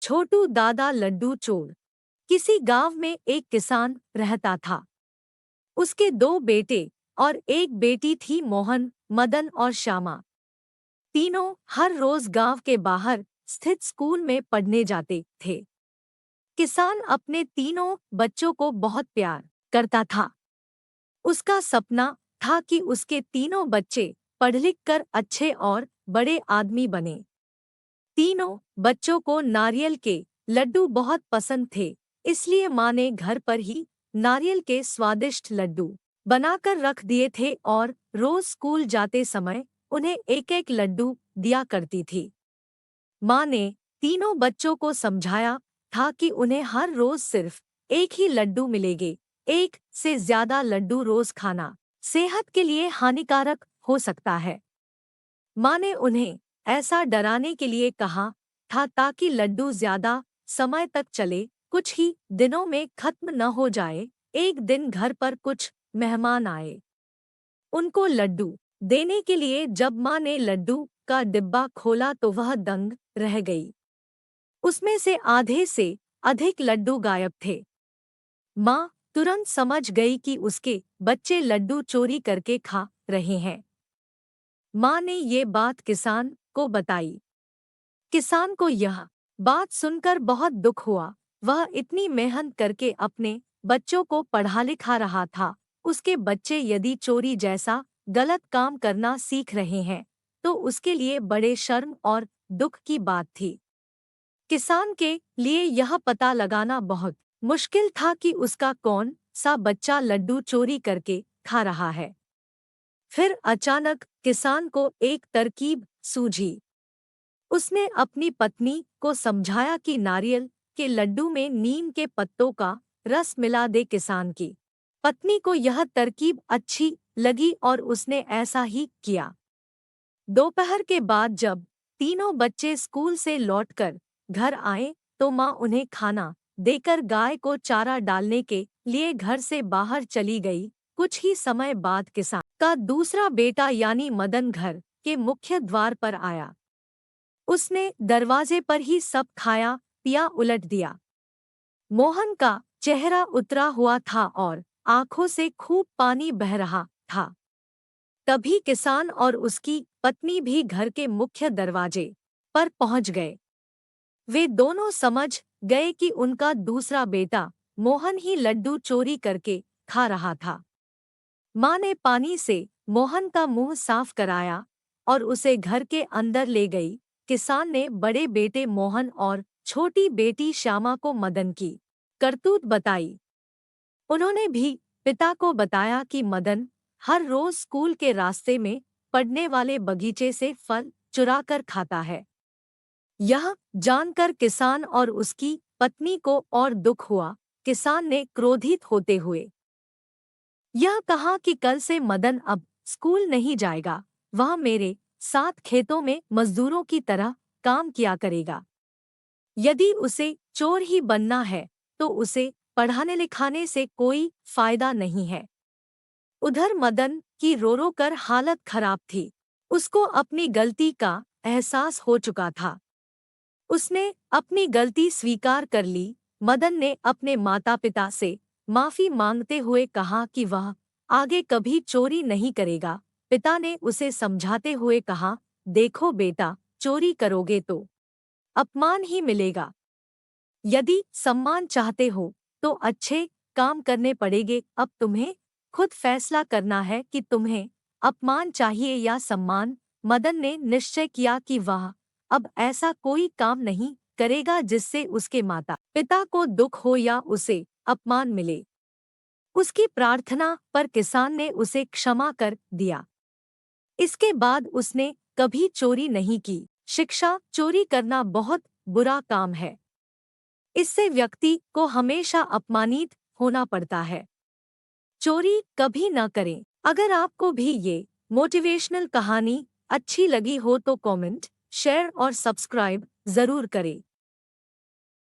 छोटू दादा लड्डू चोर। किसी गांव में एक किसान रहता था। उसके दो बेटे और एक बेटी थी, मोहन, मदन और श्यामा। तीनों हर रोज गांव के बाहर स्थित स्कूल में पढ़ने जाते थे। किसान अपने तीनों बच्चों को बहुत प्यार करता था। उसका सपना था कि उसके तीनों बच्चे पढ़ लिख कर अच्छे और बड़े आदमी बने। तीनों बच्चों को नारियल के लड्डू बहुत पसंद थे, इसलिए माँ ने घर पर ही नारियल के स्वादिष्ट लड्डू बनाकर रख दिए थे और रोज स्कूल जाते समय उन्हें एक एक लड्डू दिया करती थी। माँ ने तीनों बच्चों को समझाया था कि उन्हें हर रोज सिर्फ एक ही लड्डू मिलेंगे। एक से ज्यादा लड्डू रोज खाना सेहत के लिए हानिकारक हो सकता है। माँ ने उन्हें ऐसा डराने के लिए कहा था ताकि लड्डू ज्यादा समय तक चले, कुछ ही दिनों में खत्म न हो जाए। एक दिन घर पर कुछ मेहमान आए। उनको लड्डू देने के लिए जब माँ ने लड्डू का डिब्बा खोला तो वह दंग रह गई। उसमें से आधे से अधिक लड्डू गायब थे। माँ तुरंत समझ गई कि उसके बच्चे लड्डू चोरी करके खा रहे हैं। माँ ने ये बात किसान को बताई। किसान को यह बात सुनकर बहुत दुख हुआ। वह इतनी मेहनत करके अपने बच्चों को पढ़ा लिखा रहा था। उसके बच्चे यदि चोरी जैसा गलत काम करना सीख रहे हैं तो उसके लिए बड़े शर्म और दुख की बात थी। किसान के लिए यह पता लगाना बहुत मुश्किल था कि उसका कौन सा बच्चा लड्डू चोरी करके खा रहा है। फिर अचानक किसान को एक तरकीब सूझी। उसने अपनी पत्नी को समझाया कि नारियल के लड्डू में नीम के पत्तों का रस मिला दे। किसान की पत्नी को यह तरकीब अच्छी लगी और उसने ऐसा ही किया। दोपहर के बाद जब तीनों बच्चे स्कूल से लौटकर घर आए तो माँ उन्हें खाना देकर गाय को चारा डालने के लिए घर से बाहर चली गई। कुछ ही समय बाद किसान का दूसरा बेटा यानी मदन घर के मुख्य द्वार पर आया। उसने दरवाजे पर ही सब खाया पिया उलट दिया। मोहन का चेहरा उतरा हुआ था और आंखों से खूब पानी बह रहा था। तभी किसान और उसकी पत्नी भी घर के मुख्य दरवाजे पर पहुंच गए। वे दोनों समझ गए कि उनका दूसरा बेटा मोहन ही लड्डू चोरी करके खा रहा था। माँ ने पानी से मोहन का मुंह साफ कराया और उसे घर के अंदर ले गई। किसान ने बड़े बेटे मोहन और छोटी बेटी श्यामा को मदन की करतूत बताई। उन्होंने भी पिता को बताया कि मदन हर रोज स्कूल के रास्ते में पड़ने वाले बगीचे से फल चुराकर खाता है। यह जानकर किसान और उसकी पत्नी को और दुख हुआ। किसान ने क्रोधित होते हुए यह कहा कि कल से मदन अब स्कूल नहीं जाएगा। वह मेरे साथ खेतों में मजदूरों की तरह काम किया करेगा। यदि उसे चोर ही बनना है तो उसे पढ़ाने लिखाने से कोई फायदा नहीं है। उधर मदन की रो रो कर हालत खराब थी। उसको अपनी गलती का एहसास हो चुका था। उसने अपनी गलती स्वीकार कर ली। मदन ने अपने माता पिता से माफी मांगते हुए कहा कि वह आगे कभी चोरी नहीं करेगा। पिता ने उसे समझाते हुए कहा, देखो बेटा, चोरी करोगे तो अपमान ही मिलेगा। यदि सम्मान चाहते हो तो अच्छे काम करने पड़ेंगे। अब तुम्हें खुद फैसला करना है कि तुम्हें अपमान चाहिए या सम्मान। मदन ने निश्चय किया कि वह अब ऐसा कोई काम नहीं करेगा जिससे उसके माता पिता को दुख हो या उसे अपमान मिले। उसकी प्रार्थना पर किसान ने उसे क्षमा कर दिया। इसके बाद उसने कभी चोरी नहीं की। शिक्षा: चोरी करना बहुत बुरा काम है। इससे व्यक्ति को हमेशा अपमानित होना पड़ता है। चोरी कभी न करें। अगर आपको भी ये मोटिवेशनल कहानी अच्छी लगी हो तो कमेंट, शेयर और सब्सक्राइब जरूर करें।